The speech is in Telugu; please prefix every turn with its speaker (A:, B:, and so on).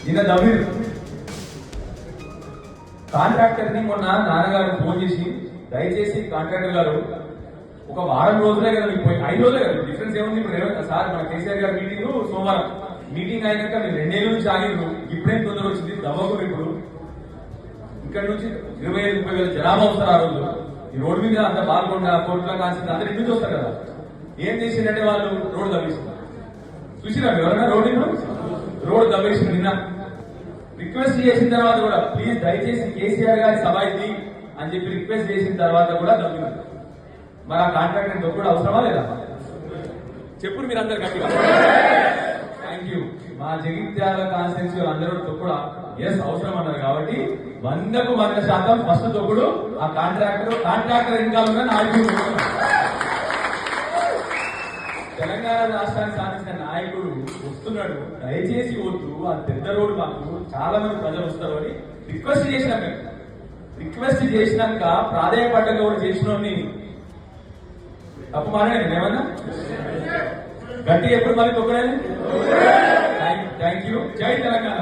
A: నిన్న దవీర్ కాంట్రాక్టర్ ని మొన్న నాన్నగారు ఫోన్ చేసి దయచేసి కాంట్రాక్టర్ గారు ఒక వారం రోజులే కదా మీకు పోయి 5 రోజులే కదా డిఫరెన్స్ ఏముంది ఇప్పుడు సార్ మన కేసీఆర్ గారు మీటింగ్ సోమవారం మీటింగ్ అయినాక మీరు 2 నెలల నుంచి ఆగిరు ఇప్పుడేం తొందర వచ్చింది దవ్వకు ఇప్పుడు ఇక్కడ నుంచి 25-30 వేల జనాభా వస్తారు ఆ రోజు ఈ రోడ్డు మీద అంత బాల్కొండ కోట్ల కాల్సింది అందరు ఇంటి వస్తారు కదా ఏం చేసిందంటే వాళ్ళు రోడ్డు తవ్విస్తున్నారు చూసిరా ఎవరైనా రోడ్డు తవ్వేసి నిన్న రిక్వెస్ట్ చేసిన తర్వాత కూడా ప్లీజ్ దయచేసి కేసీఆర్ గారి సభ ఇది అని చెప్పి రిక్వెస్ట్ చేసిన తర్వాత కూడా తవ్వినారు మరి ఆ కాంట్రాక్టర్ దొక్కుడు అవసరమా లేదా చెప్పుడు మీరు అందరు గట్టిగా థ్యాంక్ యూ మా జగిత్యాల కాన్స్టిట్యూన్సీ అందరూ దొక్కుడు ఎస్ అవసరం అన్నారు కాబట్టి 100% ఫస్ట్ దొక్కుడు ఆ కాంట్రాక్టర్ ఇంకా ఉన్న నాయకుడు తెలంగాణ రాష్ట్రానికి సాధించిన నాయకుడు వస్తున్నాడు దయచేసి వద్దు ఆ పెద్ద రోడ్డు మాకు చాలా మంది ప్రజలు వస్తారు అని రిక్వెస్ట్ చేసినాక ప్రాధాన్యపడ్డగా కూడా చేసిన తప్పు మాట్లాడండి ఏమన్నా గట్టి ఎప్పుడు మళ్ళీ తొక్కలేదు థ్యాంక్ యూ జై తెలంగాణ